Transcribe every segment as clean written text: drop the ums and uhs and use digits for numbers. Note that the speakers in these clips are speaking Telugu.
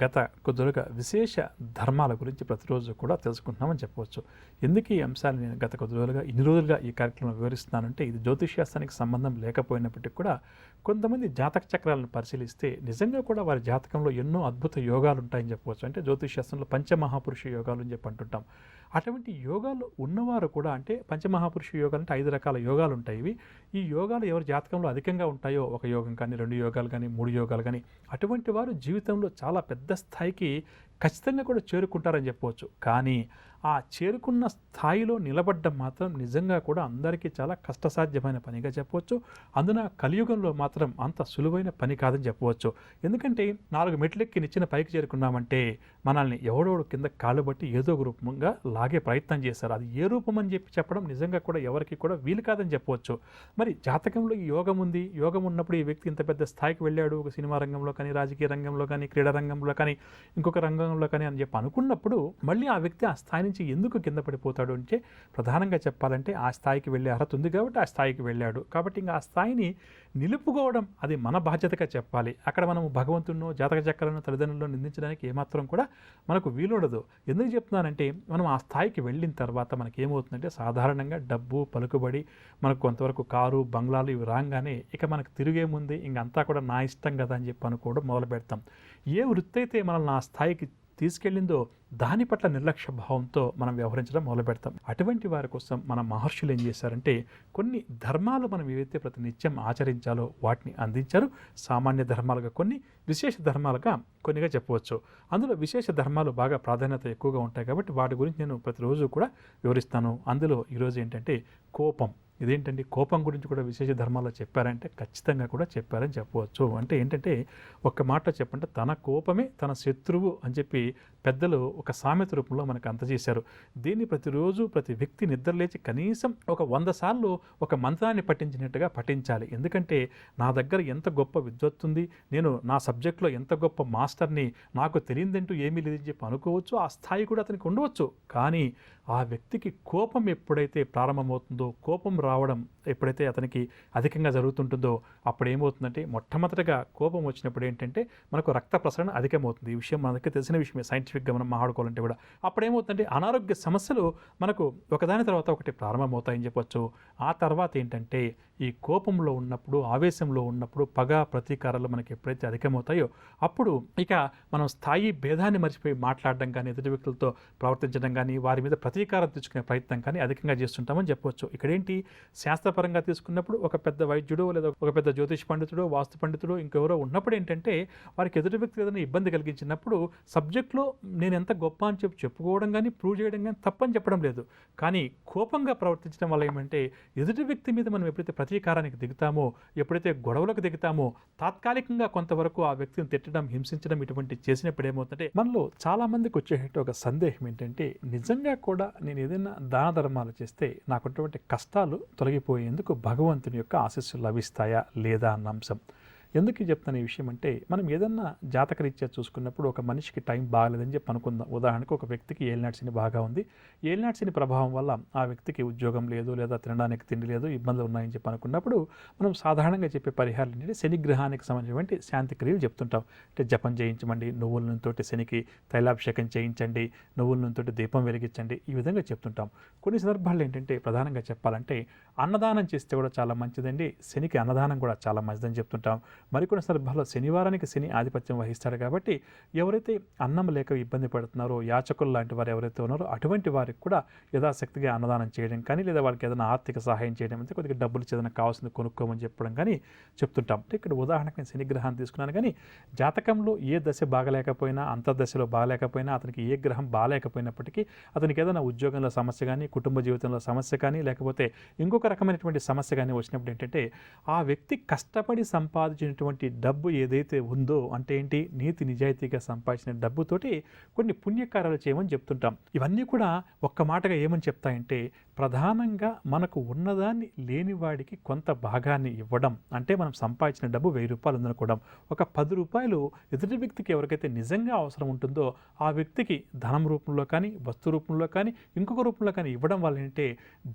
గత కొద్దిగా విశేష ధర్మాల గురించి ప్రతిరోజు కూడా తెలుసుకుంటున్నామని చెప్పవచ్చు. ఎందుకు ఈ అంశాలు నేను గత కొద్ది రోజులుగా ఇన్ని రోజులుగా ఈ కార్యక్రమం వివరిస్తున్నానంటే, ఇది జ్యోతిష్శాస్త్రానికి సంబంధం లేకపోయినప్పటికీ కూడా కొంతమంది జాతక చక్రాలను పరిశీలిస్తే నిజంగా కూడా వారి జాతకంలో ఎన్నో అద్భుత యోగాలు ఉంటాయని చెప్పవచ్చు. అంటే జ్యోతిష్శాస్త్రంలో పంచమహాపురుష యోగాలు అని చెప్పి అంటుంటాం. అటువంటి యోగాలు ఉన్నవారు కూడా, అంటే పంచమహాపురుష యోగాలు అంటే 5 రకాల యోగాలు ఉంటాయి. ఈ యోగాలు ఎవరి జాతకంలో అధికంగా ఉంటాయో, ఒక యోగం కానీ, 2 యోగాలు కానీ, 3 యోగాలు కానీ, అటువంటి వారు జీవితంలో చాలా పెద్ద స్థాయికి ఖచ్చితంగా కూడా చేరుకుంటారని చెప్పవచ్చు. కానీ ఆ చేరుకున్న స్థాయిలో నిలబడ్డం మాత్రం నిజంగా కూడా అందరికీ చాలా కష్టసాధ్యమైన పనిగా చెప్పవచ్చు. అందున కలియుగంలో మాత్రం అంత సులువైన పని కాదని చెప్పవచ్చు. ఎందుకంటే 4 మెట్లెక్కి నిచ్చిన పైకి చేరుకున్నామంటే మనల్ని ఎవడోడు కింద కాళ్ళు బట్టి ఏదో ఒక రూపంగా లాగే ప్రయత్నం చేశారు. అది ఏ రూపం అని చెప్పడం నిజంగా కూడా ఎవరికి కూడా వీలు కాదని చెప్పవచ్చు. మరి జాతకంలో ఈ యోగం ఉంది, యోగం ఉన్నప్పుడు ఈ వ్యక్తి ఇంత పెద్ద స్థాయికి వెళ్ళాడు, ఒక సినిమా రంగంలో కానీ, రాజకీయ రంగంలో కానీ, క్రీడా రంగంలో కానీ, ఇంకొక రంగంలో కానీ అని చెప్పి అనుకున్నప్పుడు మళ్ళీ ఆ వ్యక్తి ఆ స్థాయి నుంచి ఎందుకు కింద పడిపోతాడు అంటే, ప్రధానంగా చెప్పాలంటే ఆ స్థాయికి వెళ్ళే అర్హత ఉంది కాబట్టి ఆ స్థాయికి వెళ్ళాడు. కాబట్టి ఇంకా ఆ స్థాయిని నిలుపుకోవడం అది మన బాధ్యతగా చెప్పాలి. అక్కడ మనం భగవంతుడినో, జాతక చక్రాలను, తల్లిదండ్రులను నిందించడానికి ఏమాత్రం కూడా మనకు వీలుండదు. ఎందుకు చెప్తున్నానంటే, మనం ఆ స్థాయికి వెళ్ళిన తర్వాత మనకి ఏమవుతుందంటే, సాధారణంగా డబ్బు, పలుకుబడి, మనకు కొంతవరకు కారు, బంగ్లాలు ఇవి రాగానే ఇక మనకు తిరిగేముంది, ఇంకంతా కూడా నా ఇష్టం కదా అని చెప్పి అనుకోవడం మొదలు పెడతాం. ఏ వృత్తి అయితే మనల్ని ఆ స్థాయికి తీసుకెళ్ళిందో దాని పట్ల నిర్లక్ష్య భావంతో మనం వ్యవహరించడం మొదలు పెడతాం. అటువంటి వారి కోసం మన మహర్షులు ఏం చేశారంటే, కొన్ని ధర్మాలు మనం ఏవైతే ప్రతి నిత్యం ఆచరించాలో వాటిని అందించారు. సామాన్య ధర్మాలుగా కొన్ని, విశేష ధర్మాలుగా కొన్నిగా చెప్పవచ్చు. అందులో విశేష ధర్మాలు బాగా ప్రాధాన్యత ఎక్కువగా ఉంటాయి కాబట్టి వాటి గురించి నేను ప్రతిరోజు కూడా వివరిస్తాను. అందులో ఈరోజు ఏంటంటే కోపం. ఇదేంటండి, కోపం గురించి కూడా విశేష ధర్మాల్లో చెప్పారంటే ఖచ్చితంగా కూడా చెప్పారని చెప్పవచ్చు. అంటే ఏంటంటే, ఒక్క మాట చెప్పంటే, తన కోపమే తన శత్రువు అని చెప్పి పెద్దలు ఒక సామెత రూపంలో మనకు అందజేశారు. దీన్ని ప్రతిరోజు ప్రతి వ్యక్తి నిద్రలేచి కనీసం ఒక 100 సార్లు ఒక మంత్రాన్ని పఠించినట్టుగా పఠించాలి. ఎందుకంటే నా దగ్గర ఎంత గొప్ప విద్వత్తుంది, నేను నా సబ్జెక్ట్లో ఎంత గొప్ప మాస్టర్ని, నాకు తెలియదంటూ ఏమీ లేదని చెప్పి అనుకోవచ్చు. ఆ స్థాయి కూడా అతనికి ఉండవచ్చు. కానీ ఆ వ్యక్తికి కోపం ఎప్పుడైతే ప్రారంభమవుతుందో, కోపం రావడం ఎప్పుడైతే అతనికి అధికంగా జరుగుతుంటుందో అప్పుడు ఏమవుతుందంటే, మొట్టమొదటిగా కోపం వచ్చినప్పుడు ఏంటంటే మనకు రక్త ప్రసరణ అధికమవుతుంది. ఈ విషయం మనకి తెలిసిన విషయమే, సైంటిఫిక్గా మనం మాట్లాడుకోవాలంటే కూడా. అప్పుడు ఏమవుతుందంటే అనారోగ్య సమస్యలు మనకు ఒకదాని తర్వాత ఒకటి ప్రారంభమవుతాయని చెప్పొచ్చు. ఆ తర్వాత ఏంటంటే, ఈ కోపంలో ఉన్నప్పుడు, ఆవేశంలో ఉన్నప్పుడు పగ, ప్రతీకారాలు మనకి ఎప్పుడైతే అధికమవుతాయో అప్పుడు ఇక మనం స్థాయి భేదాన్ని మర్చిపోయి మాట్లాడడం కానీ, ఎదుటి వ్యక్తులతో ప్రవర్తించడం కానీ, వారి మీద ప్రతీకారం తెచ్చుకునే ప్రయత్నం కానీ అధికంగా చేస్తుంటామని చెప్పవచ్చు. ఇక్కడేంటి, శాస్త్రపరంగా తీసుకున్నప్పుడు ఒక పెద్ద వైద్యుడో లేదా ఒక పెద్ద జ్యోతిష్ పండితుడో, వాస్తు పండితుడో ఇంకెవరో ఉన్నప్పుడు ఏంటంటే, వారికి ఎదుటి వ్యక్తి ఏదైనా ఇబ్బంది కలిగించినప్పుడు సబ్జెక్ట్లో నేను ఎంత గొప్ప అని చెప్పి చెప్పుకోవడం కానీ, ప్రూవ్ చేయడం కానీ తప్పని చెప్పడం లేదు. కానీ కోపంగా ప్రవర్తించడం వల్ల ఏమంటే, ఎదుటి వ్యక్తి మీద మనం ఎప్పుడైతే ప్రతీకారానికి దిగుతామో, ఎప్పుడైతే గొడవలకు దిగుతామో, తాత్కాలికంగా కొంతవరకు ఆ వ్యక్తిని తిట్టడం, హింసించడం ఇటువంటి చేసినప్పుడు ఏమవుతుందంటే, మనలో చాలామందికి వచ్చేట ఒక సందేహం ఏంటంటే, నిజంగా కూడా నేను ఏదైనా దాన ధర్మాలు చేస్తే నాకున్నటువంటి కష్టాలు తొలగిపోయేందుకు భగవంతుని యొక్క ఆశీస్సులు లభిస్తాయా లేదా అన్న అంశం. ఎందుకు చెప్తాను ఈ విషయం అంటే, మనం ఏదన్నా జాతకరీత్యా చూసుకున్నప్పుడు ఒక మనిషికి టైం బాగలేదని చెప్పి అనుకుందాం. ఉదాహరణకు ఒక వ్యక్తికి ఏలినాటి శని బాగా ఉంది. ఏలినాటి శని ప్రభావం వల్ల ఆ వ్యక్తికి ఉద్యోగం లేదు, లేదా తినడానికి తిండి లేదు, ఇబ్బందులు ఉన్నాయని చెప్పి అనుకున్నప్పుడు మనం సాధారణంగా చెప్పే పరిహారం ఏంటంటే, శని గ్రహానికి సంబంధించినటువంటి శాంతి క్రియలు చెప్తుంటాం. అంటే జపం చేయించమండి, నువ్వుల నూనెతోటి శనికి తైలాభిషేకం చేయించండి, నువ్వుల నూనెతోటి దీపం వెలిగించండి, ఈ విధంగా చెప్తుంటాం. కొన్ని సందర్భాల్లో ఏంటంటే, ప్రధానంగా చెప్పాలంటే అన్నదానం చేస్తే కూడా చాలా మంచిదండి, శనికి అన్నదానం కూడా చాలా మంచిదని చెప్తుంటాం. మరికొన్ని సందర్భాల్లో శనివారానికి శని ఆధిపత్యం వహిస్తాడు కాబట్టి ఎవరైతే అన్నం లేక ఇబ్బంది పడుతున్నారో, యాచకులు లాంటి వారు ఎవరైతే ఉన్నారో అటువంటి వారికి కూడా యథాశక్తిగా అన్నదానం చేయడం కానీ, లేదా వారికి ఏదైనా ఆర్థిక సహాయం చేయడం, అంటే కొద్దిగా డబ్బులు ఏదైనా కావాల్సింది కొనుక్కోమని చెప్పడం కానీ చెప్తుంటాం. అంటే ఇక్కడ ఉదాహరణకు నేను శని గ్రహాన్ని తీసుకున్నాను. కానీ జాతకంలో ఏ దశ బాగలేకపోయినా, అంతర్దశలో బాగలేకపోయినా, అతనికి ఏ గ్రహం బాగలేకపోయినప్పటికీ అతనికి ఏదైనా ఉద్యోగంలో సమస్య కానీ, కుటుంబ జీవితంలో సమస్య కానీ, లేకపోతే ఇంకొక రకమైనటువంటి సమస్య కానీ వచ్చినప్పుడు ఏంటంటే, ఆ వ్యక్తి కష్టపడి సంపాదించినటువంటి డబ్బు ఏదైతే ఉందో, అంటే ఏంటి, నీతి నిజాయితీగా సంపాదించిన డబ్బుతోటి కొన్ని పుణ్యకార్యాలు చేయమని చెప్తుంటాం. ఇవన్నీ కూడా ఒక్క మాటగా ఏమని చెప్తాయంటే, ప్రధానంగా మనకు ఉన్నదాన్ని లేని వాడికి కొంత భాగాన్ని ఇవ్వడం. అంటే మనం సంపాదించిన డబ్బు 1000 రూపాయలు ఉందనుకోవడం, ఒక 10 రూపాయలు ఎదుటి వ్యక్తికి ఎవరికైతే నిజంగా అవసరం ఉంటుందో ఆ వ్యక్తికి ధనం రూపంలో కానీ, వస్తు రూపంలో కానీ, ఇంకొక రూపంలో కానీ ఇవ్వడం వల్ల ఏంటంటే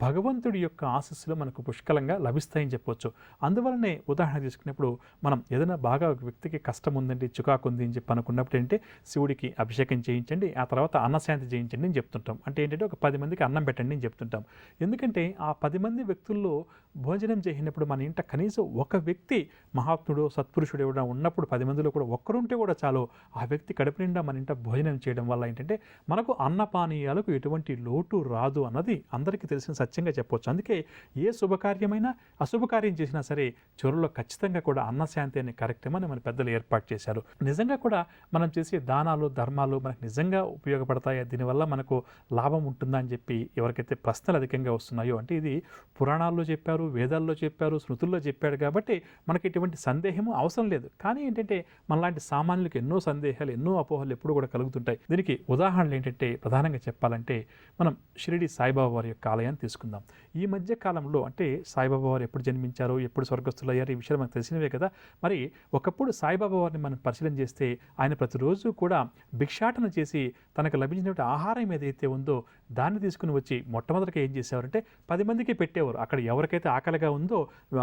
భగవంతుడి యొక్క ఆశీస్సులు మనకు పుష్కలంగా లభిస్తాయని చెప్పవచ్చు. అందువలనే ఉదాహరణ తీసుకున్నప్పుడు మన మనం ఏదైనా బాగా ఒక వ్యక్తికి కష్టం ఉందండి, చికాకు ఉంది అని చెప్పి అనుకున్నప్పుడు ఏంటంటే శివుడికి అభిషేకం చేయించండి, ఆ తర్వాత అన్నశాంతి చేయించండి అని చెప్తుంటాం. అంటే ఏంటంటే ఒక 10 మందికి అన్నం పెట్టండి అని చెప్తుంటాం. ఎందుకంటే ఆ 10 మంది వ్యక్తుల్లో భోజనం చేసినప్పుడు మన ఇంట కనీసం ఒక వ్యక్తి మహాత్ముడు సత్పురుషుడు ఎవరైనా ఉన్నప్పుడు 10 మందిలో కూడా ఒక్కరుంటే కూడా చాలు, ఆ వ్యక్తి కడుపు నిండా మన ఇంట భోజనం చేయడం వల్ల ఏంటంటే మనకు అన్నపానీయాలకు ఎటువంటి లోటు రాదు అన్నది అందరికీ తెలిసిన సత్యంగా చెప్పవచ్చు. అందుకే ఏ శుభకార్యమైనా అశుభకార్యం చేసినా సరే చివరిలో ఖచ్చితంగా కూడా అన్నశాంతి అనే కార్యక్రమాన్ని మన పెద్దలు ఏర్పాటు చేశారు. నిజంగా కూడా మనం చేసే దానాలు ధర్మాలు మనకు నిజంగా ఉపయోగపడతాయా, దీనివల్ల మనకు లాభం ఉంటుందా అని చెప్పి ఎవరికైతే ప్రశ్నలు అధికంగా వస్తున్నాయో, అంటే ఇది పురాణాల్లో చెప్పారు, వేదాల్లో చెప్పారు, స్మృతుల్లో చెప్పాడు కాబట్టి మనకి ఎటువంటి సందేహము అవసరం లేదు. కానీ ఏంటంటే మనలాంటి సామాన్యులకు ఎన్నో సందేహాలు, ఎన్నో అపోహలు ఎప్పుడు కూడా కలుగుతుంటాయి. దీనికి ఉదాహరణలు ఏంటంటే ప్రధానంగా చెప్పాలంటే మనం షిరిడి సాయిబాబా వారి యొక్క ఆలయాన్ని తీసుకుందాం. ఈ మధ్య కాలంలో అంటే సాయిబాబా వారు ఎప్పుడు జన్మించారు, ఎప్పుడు స్వర్గస్థులు అయ్యారు, ఈ విషయాలు మనకు తెలిసినవే కదా. మరి ఒకప్పుడు సాయిబాబా వారిని మనం పరిశీలన చేస్తే ఆయన ప్రతిరోజు కూడా భిక్షాటన చేసి తనకు లభించినటువంటి ఆహారం ఏదైతే ఉందో దాన్ని తీసుకుని వచ్చి మొట్టమొదటిగా ఏం చేసేవారంటే 10 మందికి పెట్టేవారు. అక్కడ ఎవరికైతే ఆకలిగా ఉందో,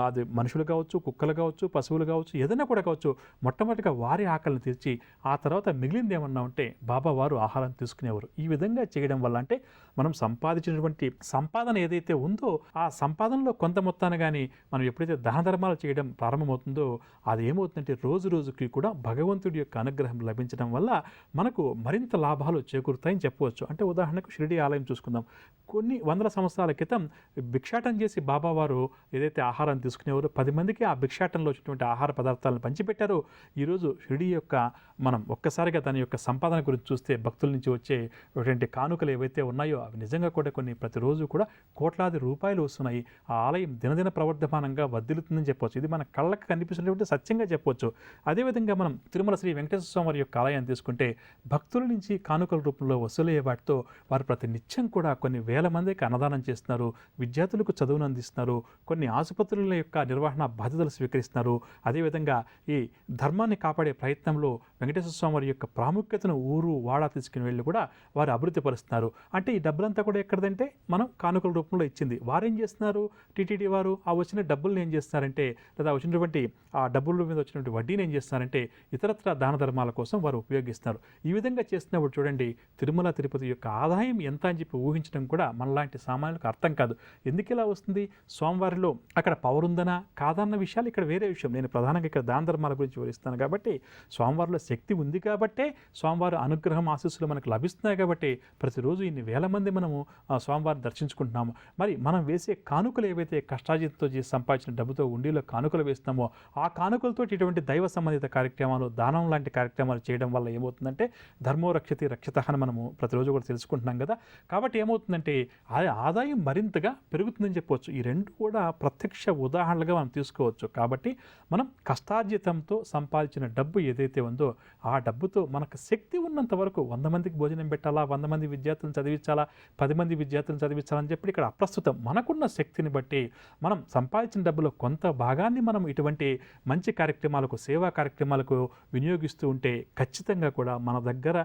అది మనుషులు కావచ్చు, కుక్కలు కావచ్చు, పశువులు కావచ్చు, ఏదైనా కూడా కావచ్చు, మొట్టమొదటిగా వారి ఆకలిని తీర్చి ఆ తర్వాత మిగిలింది ఏమన్నా ఉంటే బాబా వారు ఆహారం తీసుకునేవారు. ఈ విధంగా చేయడం వల్ల అంటే మనం సంపాదించినటువంటి సంపాదన ఏదైతే ఉందో ఆ సంపాదనలో కొంత మొత్తాన్ని కానీ మనం ఎప్పుడైతే దాన ధర్మాలు చేయడం ప్రారంభమవుతుందో అది ఏమవుతుందంటే రోజు రోజుకి కూడా భగవంతుడి యొక్క అనుగ్రహం లభించడం వల్ల మనకు మరింత లాభాలు చేకూరుతాయని చెప్పవచ్చు. అంటే ఉదాహరణకు షిరిడి ఆలయం చూసుకుందాం. కొన్ని వందల సంవత్సరాల క్రితం భిక్షాటన చేసి బాబావారు ఏదైతే ఆహారం తీసుకునేవారో 10 మందికి ఆ భిక్షాటనలో వచ్చినటువంటి ఆహార పదార్థాలను పంచిపెట్టారో, ఈరోజు షిరిడి యొక్క మనం ఒక్కసారిగా దాని యొక్క సంపాదన గురించి చూస్తే భక్తుల నుంచి వచ్చేటువంటి కానుకలు ఏవైతే ఉన్నాయో అవి నిజంగా కూడా కొన్ని ప్రతిరోజు కూడా కోట్లాది రూపాయలు వస్తున్నాయి. ఆ ఆలయం దినదిన ప్రవర్ధమానంగా వర్ధిల్లుతుందని చెప్పవచ్చు. ఇది మన కళ్ళకు కనిపిస్తున్నటువంటి సత్యంగా చెప్పవచ్చు. అదేవిధంగా మనం తిరుమల శ్రీ వెంకటేశ్వర స్వామి వారి యొక్క ఆలయాన్ని తీసుకుంటే భక్తుల నుంచి కానుకల రూపంలో వసూలయ్యే వాటితో వారు ప్రతి నిత్యం కూడా కొన్ని వేల మందికి అన్నదానం చేస్తున్నారు, విద్యార్థులకు చదువును అందిస్తున్నారు, కొన్ని ఆసుపత్రుల యొక్క నిర్వహణ బాధ్యతలు స్వీకరిస్తున్నారు. అదేవిధంగా ఈ ధర్మాన్ని కాపాడే ప్రయత్నంలో వెంకటేశ్వర స్వామి వారి యొక్క ప్రాముఖ్యతను ఊరు వాడా తీసుకుని వెళ్ళి కూడా వారు అభివృద్ధి పరుస్తున్నారు. అంటే ఈ డబ్బులంతా కూడా ఎక్కడదంటే మనం కానుకల రూపంలో ఇచ్చింది. వారేం చేస్తున్నారు, టీటీడీ వారు ఆ వచ్చిన డబ్బులను ఏం చేస్తున్నారంటే, లేదా వచ్చినటువంటి ఆ డబ్బుల మీద వచ్చినటువంటి వడ్డీని ఏం చేస్తున్నారంటే ఇతరత్ర దాన ధర్మాల కోసం వారు ఉపయోగిస్తున్నారు. ఈ విధంగా చేస్తున్నప్పుడు చూడండి తిరుమల తిరుపతి యొక్క ఆదాయం ఎంత అని చెప్పి ఊహించడం కూడా మనలాంటి సామాన్యులకు అర్థం కాదు. ఎందుకు ఇలా వస్తుంది? స్వామివారిలో అక్కడ పవర్ ఉందనా కాదన్న విషయాలు ఇక్కడ వేరే విషయం. నేను ప్రధానంగా ఇక్కడ దాన ధర్మాల గురించి వివరిస్తాను కాబట్టి స్వామివారిలో శక్తి ఉంది కాబట్టే స్వామివారి అనుగ్రహం ఆశీస్సులు మనకు లభిస్తున్నాయి కాబట్టి ప్రతిరోజు ఇన్ని వేల మంది మనము స్వామివారిని దర్శించుకుంటున్నాము. మరి మనం వేసే కానుకలు ఏవైతే కష్టార్జితంతో చేసి సంపాదించిన డబ్బుతో ఉండిలో కానుకలు వేస్తున్నామో ఆ కానుకలతో ఇటువంటి దైవ సంబంధిత కార్యక్రమాలు, దానం లాంటి కార్యక్రమాలు చేయడం వల్ల ఏమవుతుందంటే ధర్మో రక్షతి రక్షితః అని మనము ప్రతిరోజు కూడా తెలుసుకుంటున్నాం కదా. కాబట్టి ఏమవుతుందంటే ఆదాయం మరింతగా పెరుగుతుందని చెప్పవచ్చు. ఈ రెండు కూడా ప్రత్యక్ష ఉదాహరణలుగా మనం తీసుకోవచ్చు. కాబట్టి మనం కష్టార్జితంతో సంపాదించిన డబ్బు ఏదైతే ఉందో ఆ డబ్బుతో మనకు శక్తి ఉన్నంత వరకు 100 మందికి భోజనం పెట్టాలా, 100 మంది విద్యార్థులను చదివించాలా, 10 మంది విద్యార్థులను చదివించాలని చెప్పి ఇక్కడ అప్రస్తుతం మనకున్న శక్తిని బట్టి మనం సంపాదించిన డబ్బులో కొంత భాగాన్ని మనం ఇటువంటి మంచి కార్యక్రమాలకు, సేవా కార్యక్రమాలకు వినియోగిస్తూ ఉంటే ఖచ్చితంగా కూడా మన దగ్గర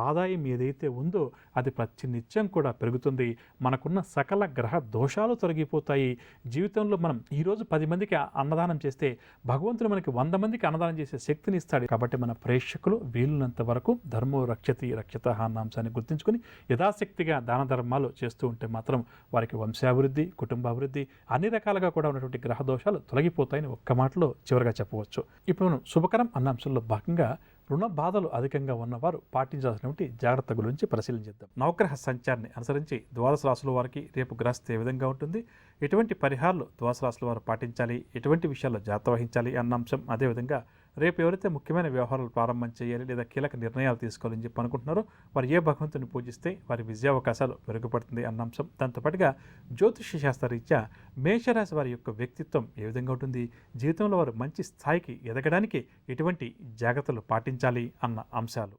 ఆదాయం ఏదైతే ఉందో అది ప్రతి నిత్యం కూడా పెరుగుతుంది. మనకున్న సకల గ్రహ దోషాలు తొలగిపోతాయి. జీవితంలో మనం ఈరోజు 10 మందికి అన్నదానం చేస్తే భగవంతుడు మనకి 100 మందికి అన్నదానం చేసే శక్తిని ఇస్తాడు. కాబట్టి మన ప్రేక్షకులు వీలున్నంత వరకు ధర్మో రక్షతి రక్షితః అన్న అంశాన్ని గుర్తుంచుకొని యథాశక్తిగా దాన ధర్మాలు చేస్తూ ఉంటే మాత్రం వారికి వంశాభివృద్ధి, కుటుంబాభివృద్ధి అన్ని రకాలుగా కూడా ఉన్నటువంటి గ్రహ దోషాలు తొలగిపోతాయని ఒక్క మాటలో చివరిగా చెప్పవచ్చు. ఇప్పుడు మనం శుభకరం అన్న అంశంలో భాగంగా రుణ బాధలు అధికంగా ఉన్నవారు పాటించాల్సినటువంటి జాగ్రత్త గురించి పరిశీలించేద్దాం. నవగ్రహ సంచారాన్ని అనుసరించి ద్వాదశ రాశుల వారికి రేపు గ్రహస్థితి ఏ విధంగా ఉంటుంది, ఎటువంటి పరిహారాలు ద్వాదశ రాశుల వారు పాటించాలి, ఎటువంటి విషయాల్లో జాగ్రత్త వహించాలి అన్న అంశం, అదేవిధంగా రేపు ఎవరైతే ముఖ్యమైన వ్యవహారాలు ప్రారంభం చేయాలి లేదా కీలక నిర్ణయాలు తీసుకోవాలని చెప్పి అనుకుంటున్నారో వారు ఏ భగవంతుని పూజిస్తే వారి విజయావకాశాలు మెరుగుపడుతుంది అన్న అంశం, దాంతోపాటుగా జ్యోతిష శాస్త్రరీత్యా మేషరాశి వారి యొక్క వ్యక్తిత్వం ఏ విధంగా ఉంటుంది, జీవితంలో వారు మంచి స్థాయికి ఎదగడానికి ఎటువంటి జాగ్రత్తలు పాటించాలి అన్న అంశాలు.